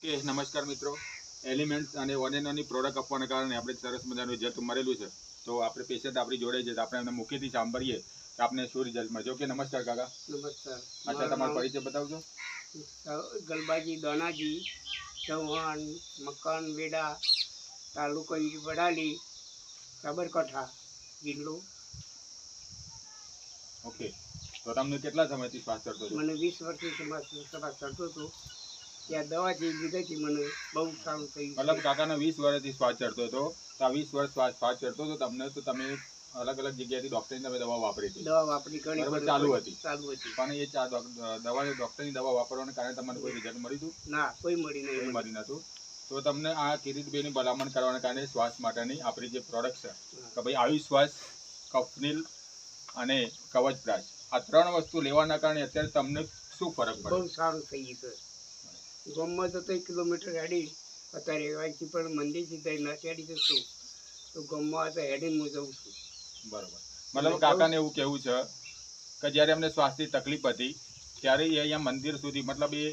કે નમસ્કાર મિત્રો, એલિમેન્ટ્સ અને ઓનેનોની પ્રોડક્ટ આપવાના કારણે આપણે સરસ મજાનું રિઝલ્ટ મળેલું છે. તો આપણે પેશન્ટ આપણી જોડે છે, તો આપણે એમને મુખ્યથી સાંભળીએ કે આપણે શું રિઝલ્ટ મળ્યો. કે નમસ્કાર કાકા. નમસ્કાર. અચ્છા, તમારો પરિચય બતાવજો. ગલબાજી દાનાજી ચૌહાણ, મકાન વેડા, તાલુકો વડાલી, સાબરકાંઠા જિલ્લો. ઓકે, તો તમને કેટલા સમયથી શ્વાસ ચડતો હતો? મને 20 વર્ષથી શ્વાસ ચડતો હતો. ત્યાં દવા જે લીધેથી મને બહુ સારું થયું. મતલબ કાકાને 20 વર્ષથી શ્વાસ ચડતો હતો. તો આ 20 વર્ષ શ્વાસ ચડતો હતો તમને, તો તમે અલગ અલગ જગ્યાએથી ડોક્ટરની તમે દવા વાપરી હતી. દવા વાપરી ઘણી બરાબર, ચાલુ હતી. પણ એ ડોક્ટરની દવા વાપરવાને કારણે તમને કોઈ રિઝલ્ટ મળ્યું હતું? ના, કોઈ મળી નતું. તો તમને આ કિરીટભાઈની ભલામણ કરવાના કારણે શ્વાસ માટેની આપણી જે પ્રોડક્ટ છે કે ભાઈ આયુષ શ્વાસ, કફનીલ અને કવચપ્રાશ, આ 3 વસ્તુ લેવાના કારણે અત્યારે તમને શું ફરક પડ્યો? બહુ સારું થઈ ગયું છે. ગામમાં તો 1 કિલોમીટર હેડી, અત્યારે અહીંથી પણ મંદિરથી થઈ ના હેડી જશું તો ગામમાં તો હેડીને હું જઉં છું. બરોબર. મતલબ કાકાને એવું કહેવું છે કે જ્યારે એમને શ્વાસની તકલીફ હતી ત્યારે એ અહીંયા મંદિર સુધી મતલબ એ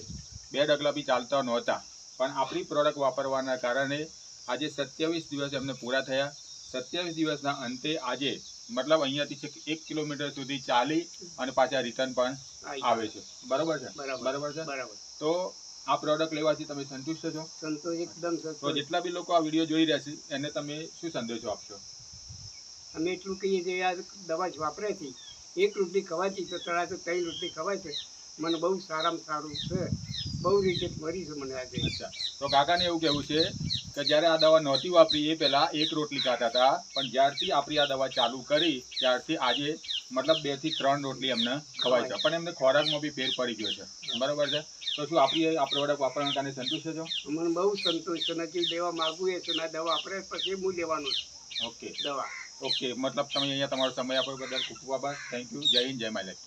2 ડગલા બી ચાલતા નહોતા, પણ આપણી પ્રોડક્ટ વાપરવાના કારણે આજે 27 દિવસ એમને પૂરા થયા. 27 દિવસના અંતે આજે મતલબ અહીંયાથી 1 કિલોમીટર સુધી ચાલી અને પાછા રિટર્ન પણ આવે છે. બરોબર છે? બરાબર છે. તો આ પ્રોડક્ટ લેવાથી તમે સંતુષ્ટ છો? સંતોષ એકદમ. તો જેટલા બી લોકો આ વિડીયો જોઈ રહ્યા છે એને તમે શું સંદેશો આપશો? અમે એટલું કહીએ કે આ દવા જ વાપરે છે. 1 રોટલી ખવાતી તો 3 રોટલી ખવાય છે. મને બહુ સારામાં સારું છે. બહુ રિઝલ્ટ મળી છે મને આજે. અચ્છા, તો કાકાને એવું કહેવું છે કે જ્યારે આ દવા નહોતી વાપરી એ પહેલાં 1 રોટલી ખાતા હતા, પણ જ્યારથી આપણી આ દવા ચાલુ કરી ત્યારથી આજે મતલબ 2 થી 3 રોટલી એમને ખવાય છે, પણ એમને ખોરાકમાં બી ફેર પડી ગયો છે. બરાબર છે? તો શું આપણી આ પ્રોડક્ટ વાપરવાના કારણે સંતુષ્ટ છો? મને બહુ સંતોષ છે. નથી દેવા માગું એ છે ના દવા વાપરે પછી હું લેવાનું ઓકે દવા. ઓકે, મતલબ તમે અહીંયા તમારો સમય આપવા બદલ ખૂબ ખૂબ આભાર. Thank you. જય હિન્દ, જય માય લાઈફ.